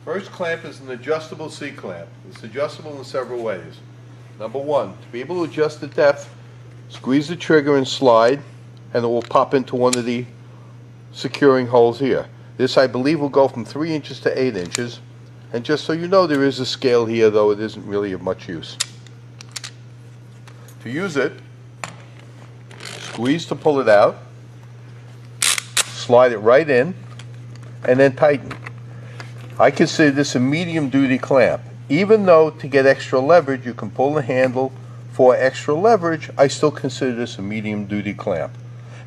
First clamp is an adjustable C-clamp. It's adjustable in several ways. Number one, to be able to adjust the depth, squeeze the trigger and slide, and it will pop into one of the securing holes here. This, I believe, will go from 3 inches to 8 inches. And just so you know, there is a scale here, though it isn't really of much use. To use it, squeeze to pull it out, slide it right in, and then tighten. I consider this a medium-duty clamp. Even though to get extra leverage you can pull the handle for extra leverage, I still consider this a medium-duty clamp.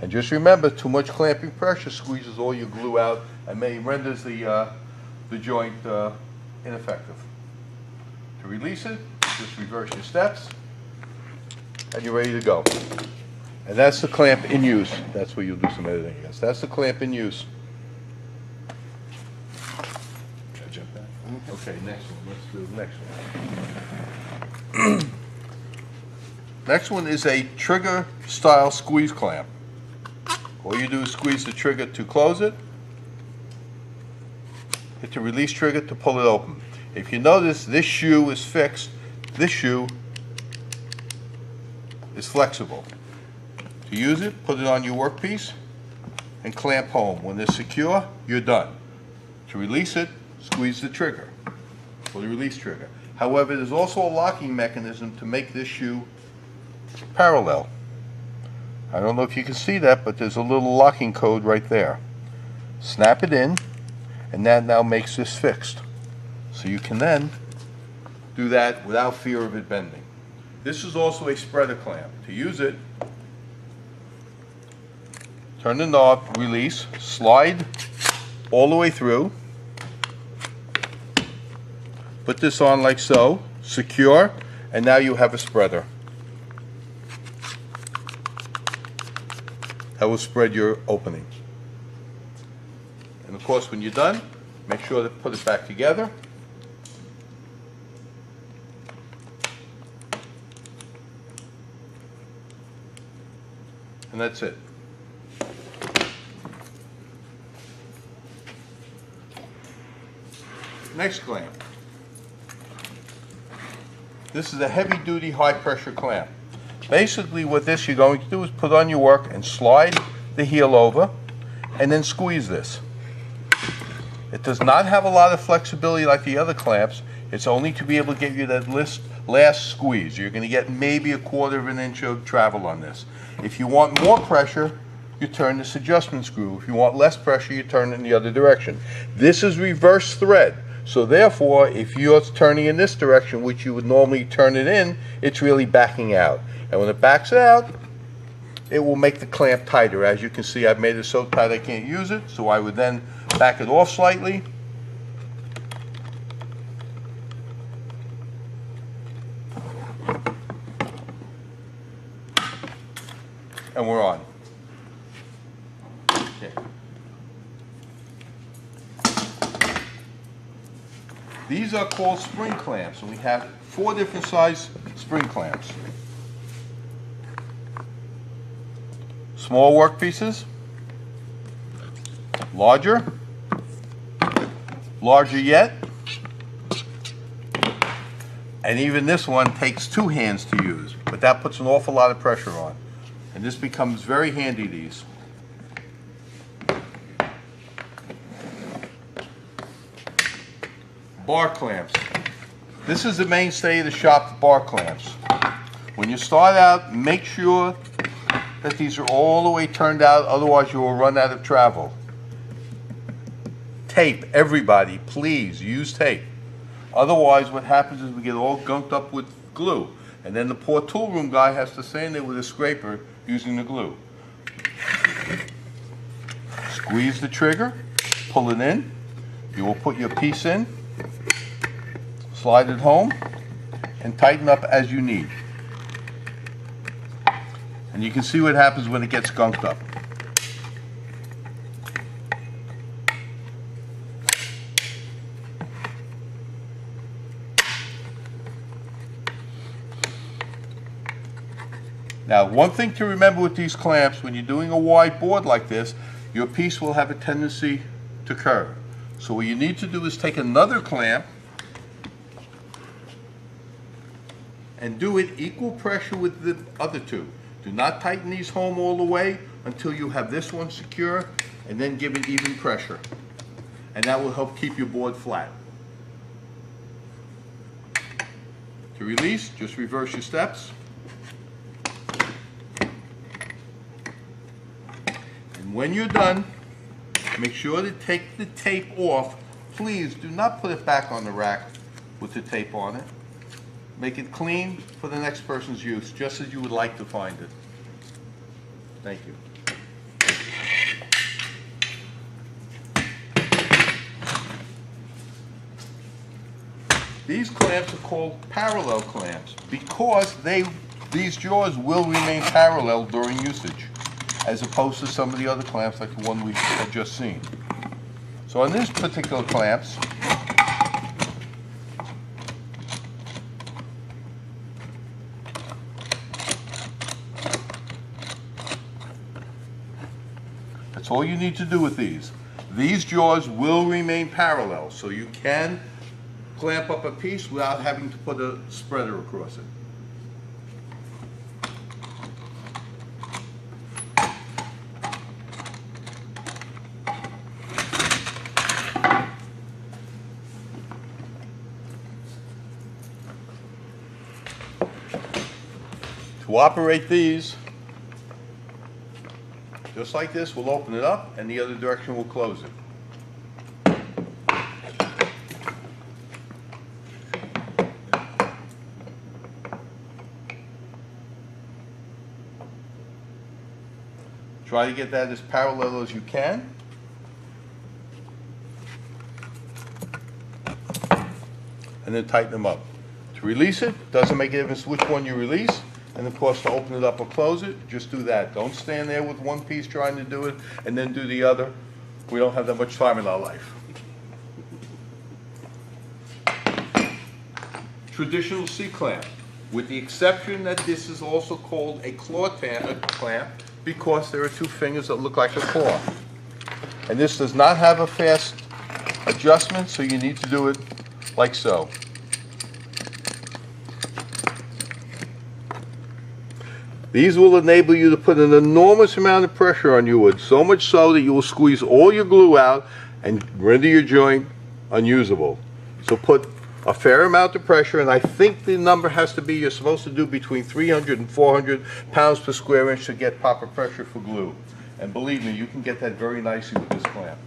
And just remember, too much clamping pressure squeezes all your glue out and renders the joint ineffective. To release it, just reverse your steps, and you're ready to go. And that's the clamp in use. That's where you'll do some editing, I guess. That's the clamp in use. Okay, next one. Let's do the next one. Next one is a trigger style squeeze clamp. All you do is squeeze the trigger to close it, hit the release trigger to pull it open. If you notice, this shoe is fixed, this shoe is flexible. To use it, put it on your workpiece and clamp home. When they're secure, you're done. To release it, squeeze the trigger, or the release trigger. However, there's also a locking mechanism to make this shoe parallel. I don't know if you can see that, but there's a little locking code right there. Snap it in, and that now makes this fixed. So you can then do that without fear of it bending. This is also a spreader clamp. To use it, turn the knob, release, slide all the way through, put this on like so, secure, and now you have a spreader. That will spread your opening. And of course, when you're done, make sure to put it back together. And that's it. Next clamp. This is a heavy-duty, high-pressure clamp. Basically, what this you're going to do is put on your work and slide the heel over, and then squeeze this. It does not have a lot of flexibility like the other clamps. It's only to be able to give you that last squeeze. You're going to get maybe 1/4 of an inch of travel on this. If you want more pressure, you turn this adjustment screw. If you want less pressure, you turn it in the other direction. This is reverse thread. So therefore, if you're turning in this direction, which you would normally turn it in, it's really backing out. And when it backs out, it will make the clamp tighter. As you can see, I've made it so tight I can't use it, so I would then back it off slightly. And we're on. Okay. These are called spring clamps, and we have 4 different size spring clamps. Small workpieces, larger yet, and even this one takes 2 hands to use, but that puts an awful lot of pressure on. And this becomes very handy, these. Bar clamps. This is the mainstay of the shop, the bar clamps. When you start out, make sure that these are all the way turned out, otherwise you will run out of travel. Tape, everybody, please use tape. Otherwise what happens is we get all gunked up with glue, and then the poor tool room guy has to stand there with a scraper using the glue. Squeeze the trigger, pull it in, you will put your piece in, slide it home, and tighten up as you need. And you can see what happens when it gets gunked up. Now, one thing to remember with these clamps, when you're doing a wide board like this, your piece will have a tendency to curve. So what you need to do is take another clamp and do it equal pressure with the other two. Do not tighten these home all the way until you have this one secure, and then give it even pressure. And that will help keep your board flat. To release, just reverse your steps. And when you're done, make sure to take the tape off. Please do not put it back on the rack with the tape on it. Make it clean for the next person's use, just as you would like to find it. Thank you. These clamps are called parallel clamps because these jaws will remain parallel during usage, as opposed to some of the other clamps like the one we had just seen. So on these particular clamps, that's all you need to do with these. These jaws will remain parallel, so you can clamp up a piece without having to put a spreader across it. To operate these, just like this, we'll open it up and the other direction will close it. Try to get that as parallel as you can. And then tighten them up. To release it, doesn't make a difference which one you release. And of course, to open it up or close it, just do that. Don't stand there with one piece trying to do it and then do the other. We don't have that much time in our life. Traditional C-clamp, with the exception that this is also called a claw clamp, because there are two fingers that look like a claw. And this does not have a fast adjustment, so you need to do it like so. These will enable you to put an enormous amount of pressure on your wood, so much so that you will squeeze all your glue out and render your joint unusable. So put a fair amount of pressure, and I think the number has to be, you're supposed to do between 300 and 400 pounds per square inch to get proper pressure for glue. And believe me, you can get that very nicely with this clamp.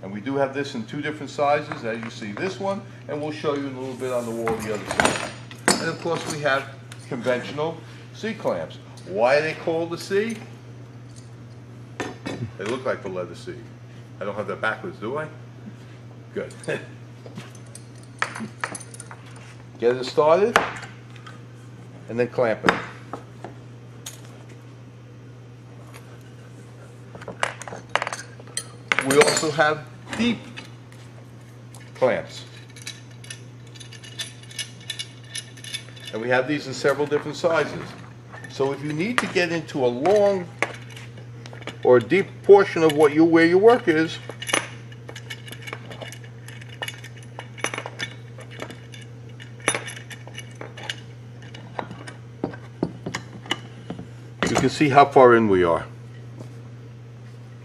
And we do have this in two different sizes, as you see this one, and we'll show you a little bit on the wall the other side. And of course we have conventional C-clamps. Why are they called the C? They look like the letter C. I don't have that backwards, do I? Good. Get it started, and then clamp it. We also have deep clamps. And we have these in several different sizes. So if you need to get into a long or a deep portion of where your work is, you can see how far in we are,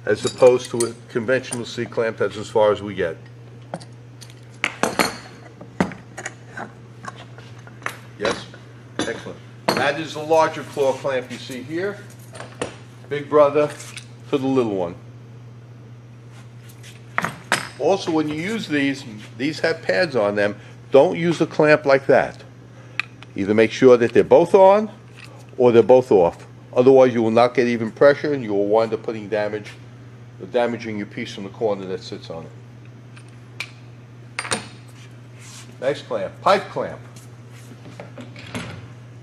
as opposed to a conventional C-clamp that's as far as we get. Yes? Excellent. That is the larger claw clamp you see here. Big brother to the little one. Also, when you use these have pads on them. Don't use a clamp like that. Either make sure that they're both on or they're both off. Otherwise, you will not get even pressure, and you will wind up damaging your piece from the corner that sits on it. Next clamp, pipe clamp.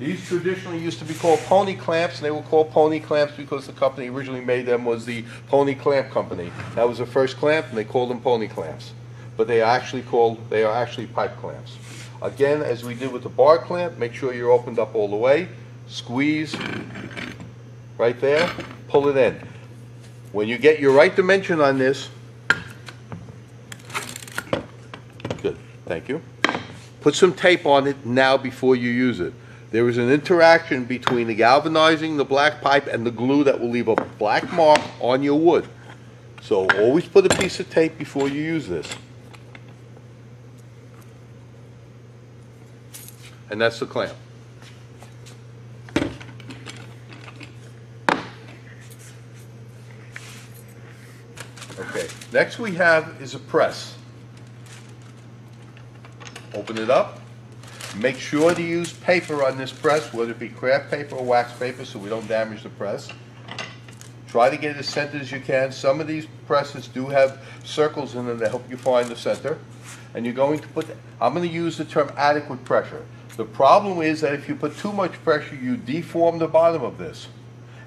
These traditionally used to be called pony clamps, and they were called pony clamps because the company originally made them was the Pony Clamp Company. That was the first clamp, and they called them pony clamps. But they are actually pipe clamps. Again, as we did with the bar clamp, make sure you're opened up all the way. Squeeze right there, pull it in. When you get your right dimension on this, Thank you. Put some tape on it now before you use it. There is an interaction between the galvanizing, the black pipe, and the glue that will leave a black mark on your wood. So always put a piece of tape before you use this. And that's the clamp. Okay, next we have is a press. Open it up. Make sure to use paper on this press, whether it be craft paper or wax paper, so we don't damage the press. Try to get it as centered as you can. Some of these presses do have circles in them to help you find the center. And you're going to put, I'm going to use the term adequate pressure. The problem is that if you put too much pressure, you deform the bottom of this.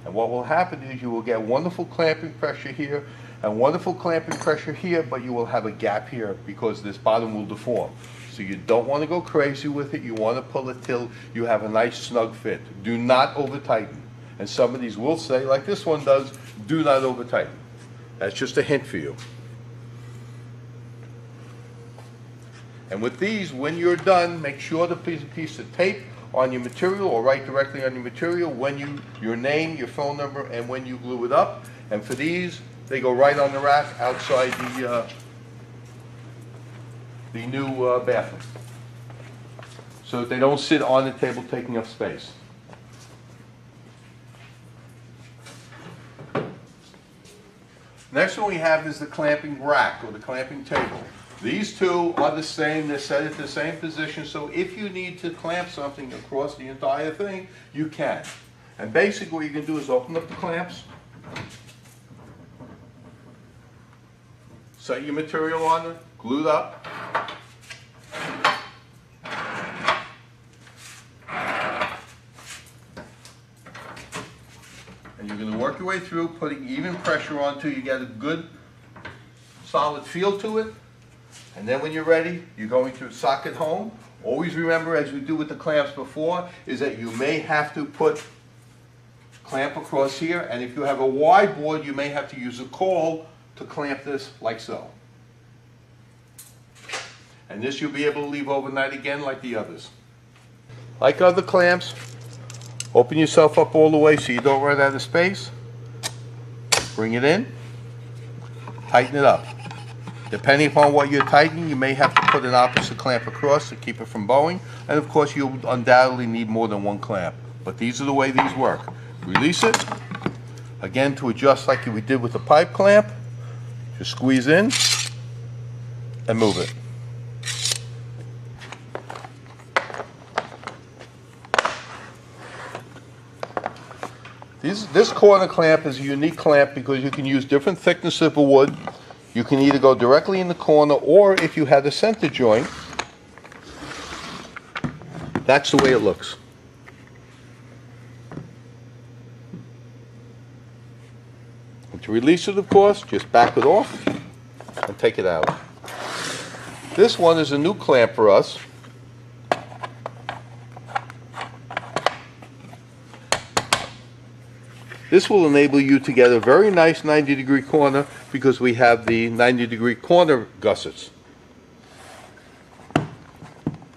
And what will happen is you will get wonderful clamping pressure here and wonderful clamping pressure here, but you will have a gap here because this bottom will deform. So you don't want to go crazy with it. You want to pull it till you have a nice snug fit. Do not over tighten. And some of these will say, like this one does, do not over tighten. That's just a hint for you. And with these, when you're done, make sure to put a piece of tape on your material or write directly on your material when your name, your phone number, and when you glue it up. And for these, they go right on the rack outside the new bathroom, so that they don't sit on the table taking up space. Next one we have is the clamping rack or the clamping table. These two are the same, they're set at the same position, so if you need to clamp something across the entire thing, you can. And basically what you can do is open up the clamps, set your material on it, glued up, and you're going to work your way through, putting even pressure on till you get a good solid feel to it. And then when you're ready, you're going to sock it home. Always remember, as we do with the clamps before, is that you may have to put clamp across here, and if you have a wide board, you may have to use a caul to clamp this like so. And this you'll be able to leave overnight again like the others. Like other clamps, open yourself up all the way so you don't run out of space. Bring it in, tighten it up. Depending upon what you're tightening, you may have to put an opposite clamp across to keep it from bowing. And of course, you'll undoubtedly need more than one clamp. But these are the way these work. Release it. Again, to adjust like we did with the pipe clamp, just squeeze in and move it. This corner clamp is a unique clamp because you can use different thickness of wood. You can either go directly in the corner, or if you had a center joint, that's the way it looks. And to release it, of course, just back it off and take it out. This one is a new clamp for us. This will enable you to get a very nice 90-degree corner because we have the 90-degree corner gussets. And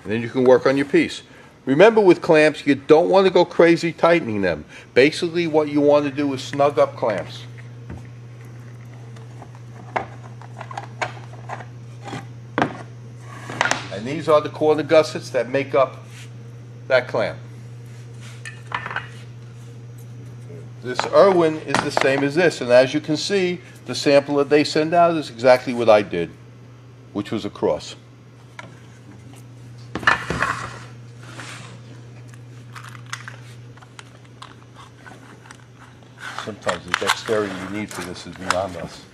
then you can work on your piece. Remember, with clamps, you don't want to go crazy tightening them. Basically, what you want to do is snug up clamps. And these are the corner gussets that make up that clamp. This Irwin is the same as this, and as you can see, the sample that they send out is exactly what I did, which was a cross. Sometimes the dexterity you need for this is beyond us.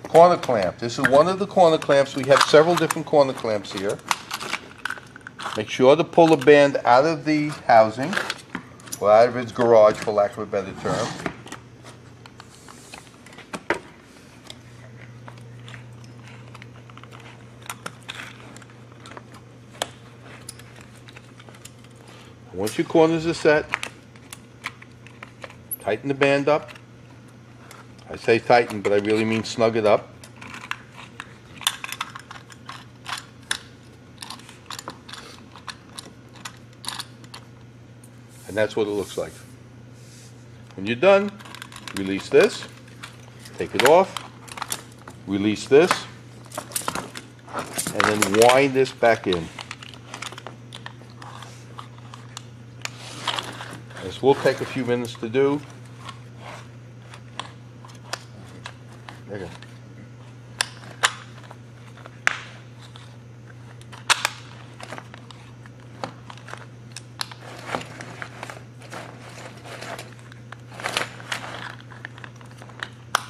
Corner clamp. This is one of the corner clamps. We have several different corner clamps here. Make sure to pull the band out of the housing, or out of its garage, for lack of a better term. Once your corners are set, tighten the band up. I say tighten, but I really mean snug it up. And that's what it looks like. When you're done, release this, take it off, release this, and then wind this back in. This will take a few minutes to do. There you go.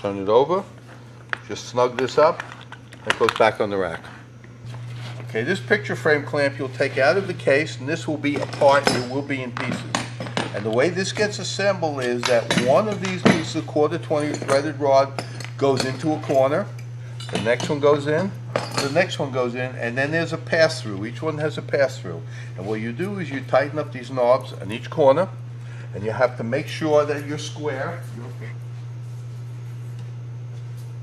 Turn it over, just snug this up, and it goes back on the rack. Okay, this picture frame clamp you'll take out of the case, and this will be apart, it will be in pieces. And the way this gets assembled is that one of these pieces of 1/4-20 threaded rod goes into a corner, the next one goes in, the next one goes in, and then there's a pass-through. Each one has a pass-through. And what you do is you tighten up these knobs on each corner, and you have to make sure that you're square,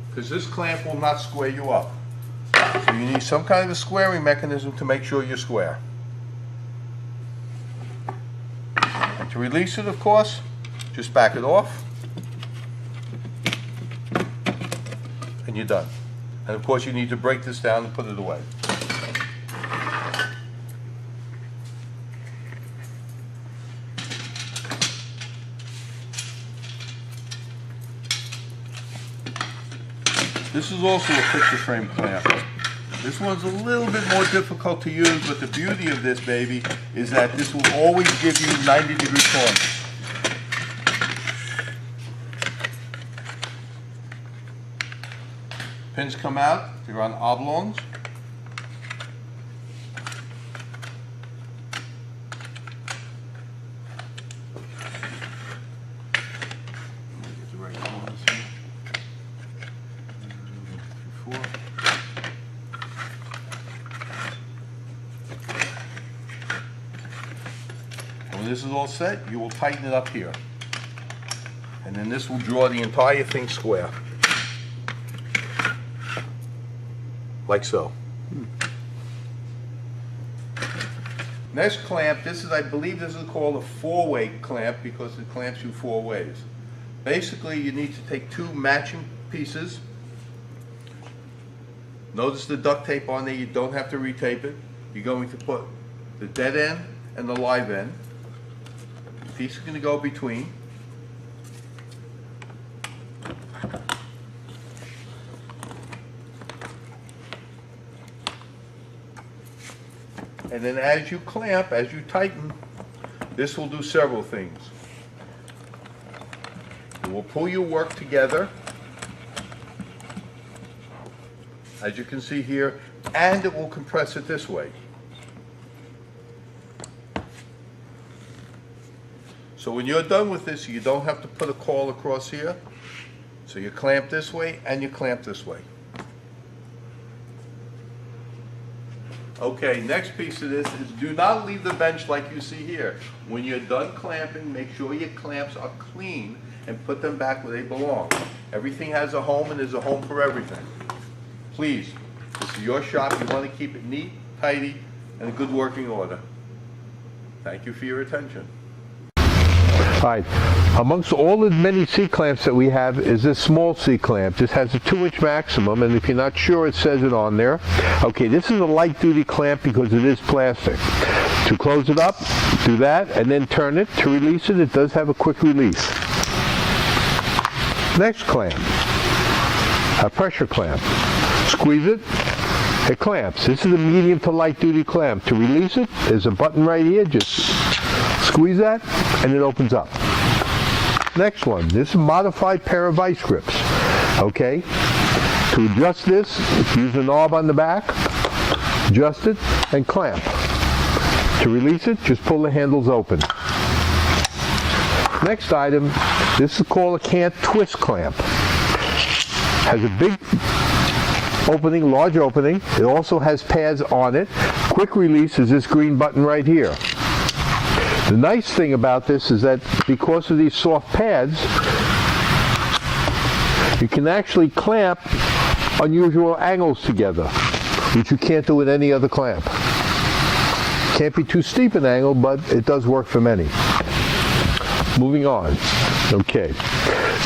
because this clamp will not square you up. So you need some kind of a squaring mechanism to make sure you're square. And to release it, of course, just back it off, and you're done. And of course you need to break this down and put it away. This is also a picture frame clamp. This one's a little bit more difficult to use, but the beauty of this baby is that this will always give you 90-degree corners. Pins come out, they're on oblongs. Get the right corners here. 1, 2, 3, 4. When this is all set, you will tighten it up here. And then this will draw the entire thing square. Like so. Next clamp, I believe this is called a 4-way clamp because it clamps you 4 ways. Basically, you need to take 2 matching pieces. Notice the duct tape on there, you don't have to retape it. You're going to put the dead end and the live end. The piece is going to go between. And then as you clamp, as you tighten, this will do several things. It will pull your work together, as you can see here, and it will compress it this way. So when you're done with this, you don't have to put a caul across here. So you clamp this way and you clamp this way. Okay, next piece of this is do not leave the bench like you see here. When you're done clamping, make sure your clamps are clean and put them back where they belong. Everything has a home and there's a home for everything. Please, this is your shop. You want to keep it neat, tidy, and a good working order. Thank you for your attention. All right, amongst all the many C-clamps that we have is this small C-clamp. This has a 2-inch maximum, and if you're not sure, it says it on there. Okay, this is a light-duty clamp because it is plastic. To close it up, do that, and then turn it. To release it, it does have a quick release. Next clamp, a pressure clamp. Squeeze it, it clamps. This is a medium to light-duty clamp. To release it, there's a button right here. Just squeeze that, and it opens up. Next one, this is a modified pair of vice grips. Okay, to adjust this, use the knob on the back, adjust it, and clamp. To release it, just pull the handles open. Next item, this is called a cant twist clamp. Has a big opening, large opening. It also has pads on it. Quick release is this green button right here. The nice thing about this is that because of these soft pads, you can actually clamp unusual angles together, which you can't do with any other clamp. Can't be too steep an angle, but it does work for many. moving on. Okay.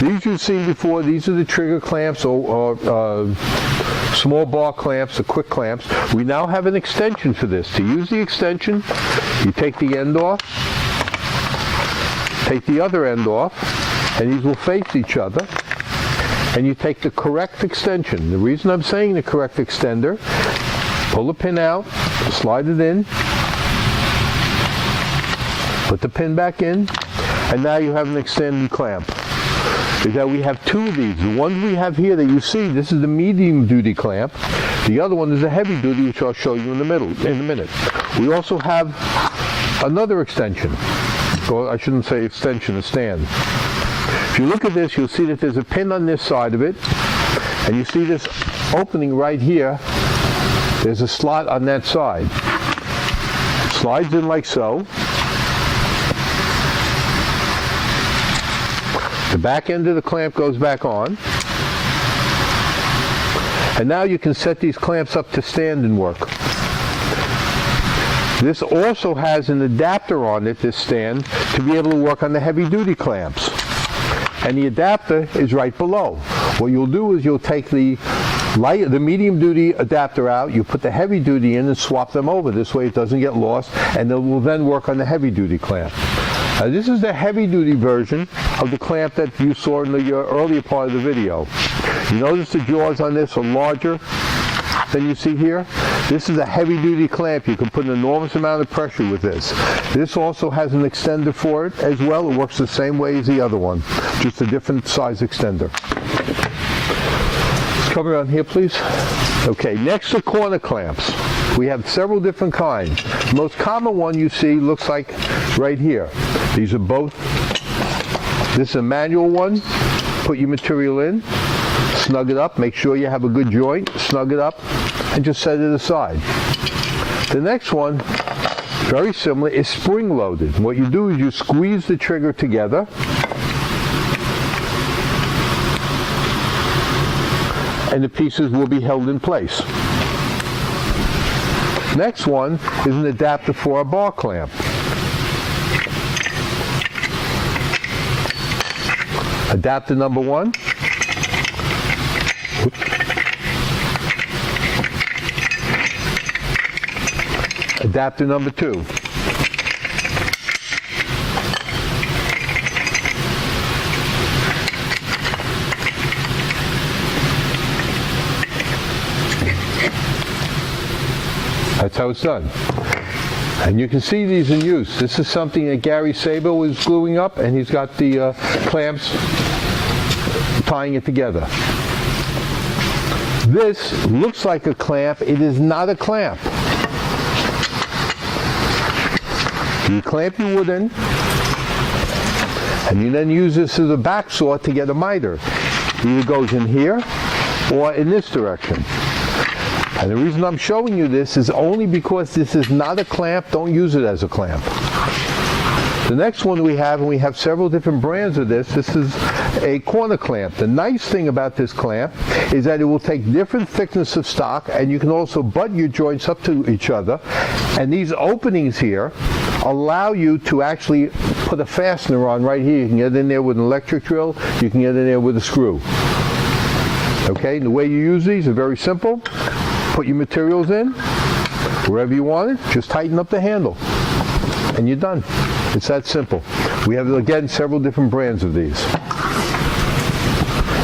These you've seen before. These are the trigger clamps or small bar clamps, the quick clamps. We now have an extension for this. To use the extension, you take the end off, take the other end off, and these will face each other. And you take the correct extension. The reason I'm saying the correct extender, pull the pin out, slide it in, put the pin back in, and now you have an extended clamp. Is that we have two of these. The ones we have here that you see, this is the medium duty clamp. The other one is the heavy duty, which I'll show you in a minute. We also have another extension. Well, I shouldn't say extension, a stand. If you look at this, you'll see that there's a pin on this side of it, and you see this opening right here. There's a slot on that side. It slides in like so. The back end of the clamp goes back on. And now you can set these clamps up to stand and work. This also has an adapter on it, this stand, to be able to work on the heavy duty clamps. And the adapter is right below. What you'll do is you'll take the medium duty adapter out, you put the heavy duty in and swap them over. This way it doesn't get lost, and it will then work on the heavy duty clamp. This is the heavy duty version of the clamp that you saw in the earlier part of the video. You notice the jaws on this are larger than you see here. This is a heavy duty clamp. You can put an enormous amount of pressure with this. This also has an extender for it as well. It works the same way as the other one, just a different size extender. Let's come around here, please. Okay, next are corner clamps. We have several different kinds. The most common one you see looks like right here. These are both. This is a manual one. Put your material in, snug it up, make sure you have a good joint, snug it up, and just set it aside. The next one, very similar, is spring-loaded. What you do is you squeeze the trigger together, and the pieces will be held in place. Next one is an adapter for a bar clamp. Adapter number one. Adapter number two. That's how it's done. And you can see these in use. This is something that Gary Sabo is gluing up, and he's got the clamps tying it together. This looks like a clamp. It is not a clamp. You clamp your wood in, and you then use this as a back saw to get a miter. It either goes in here or in this direction. And the reason I'm showing you this is only because this is not a clamp. Don't use it as a clamp. The next one we have, and we have several different brands of this is a corner clamp. The nice thing about this clamp is that it will take different thickness of stock, and you can also butt your joints up to each other. And these openings here allow you to actually put a fastener on right here. You can get in there with an electric drill. You can get in there with a screw. Okay, and the way you use these is very simple. Put your materials in, wherever you want it, just tighten up the handle, and you're done. It's that simple. We have, again, several different brands of these.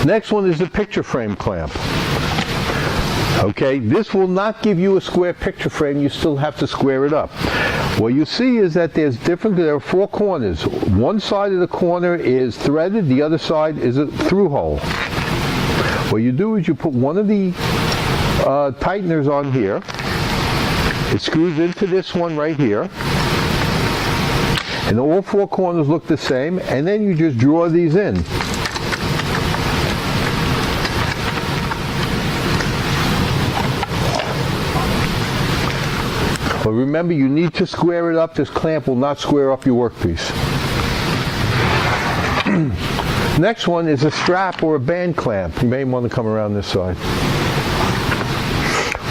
Next one is the picture frame clamp. Okay, this will not give you a square picture frame. You still have to square it up. What you see is that there are four corners. One side of the corner is threaded, the other side is a through hole. What you do is you put one of the tighteners on here. It screws into this one right here, and all four corners look the same, and then you just draw these in. But remember, you need to square it up. This clamp will not square up your workpiece. Next one is a strap or a band clamp. You may want to come around this side.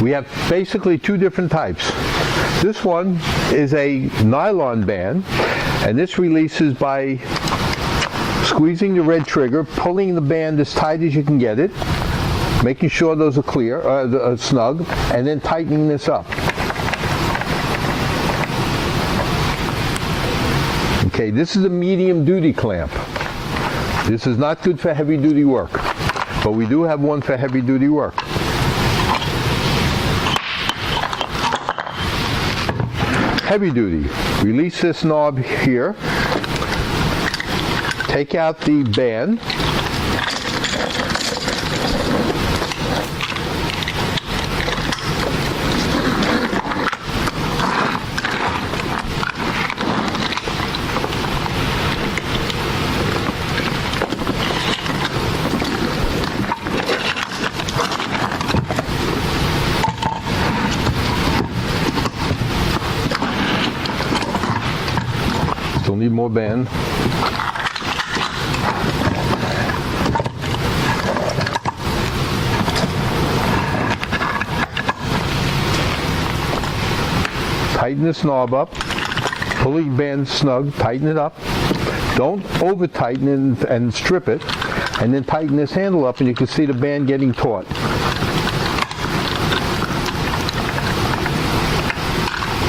We have basically two different types. This one is a nylon band, and this releases by squeezing the red trigger, pulling the band as tight as you can get it, making sure those are clear, snug, and then tightening this up. Okay, this is a medium duty clamp. This is not good for heavy duty work, but we do have one for heavy duty work. Heavy duty, release this knob here, take out the band, still need more band. Tighten this knob up, pull the band snug, tighten it up. Don't over tighten and strip it, and then tighten this handle up and you can see the band getting taut.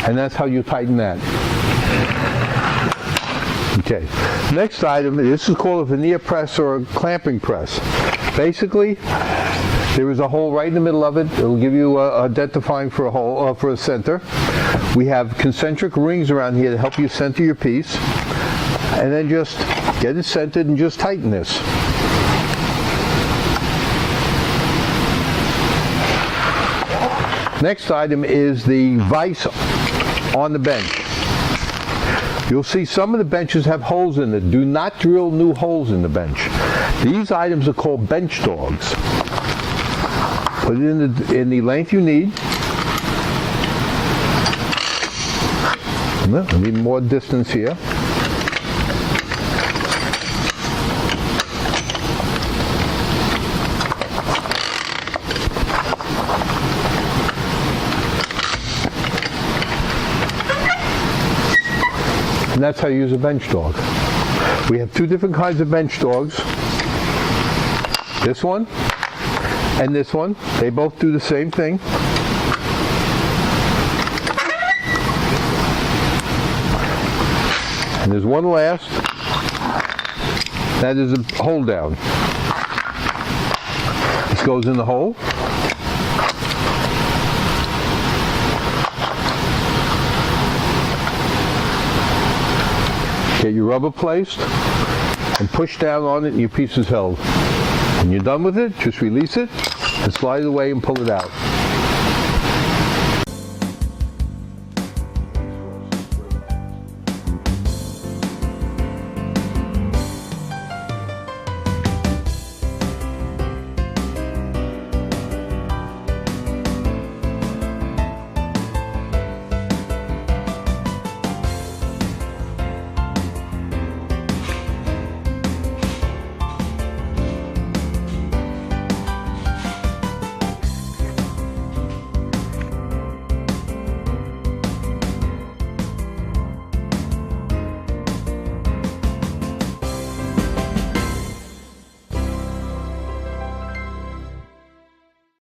And that's how you tighten that. Okay, next item, this is called a veneer press or a clamping press. Basically, there is a hole right in the middle of it. It'll give you a identifying for a hole, for a center. We have concentric rings around here to help you center your piece. And then just get it centered and just tighten this. Next item is the vise on the bench. You'll see some of the benches have holes in it. Do not drill new holes in the bench. These items are called bench dogs. Put it in the length you need. I need more distance here. And that's how you use a bench dog. We have two different kinds of bench dogs. This one and this one. They both do the same thing. And there's one last. That is a hold down. This goes in the hole. Get your rubber placed and push down on it and your piece is held. When you're done with it, just release it and slide it away and pull it out.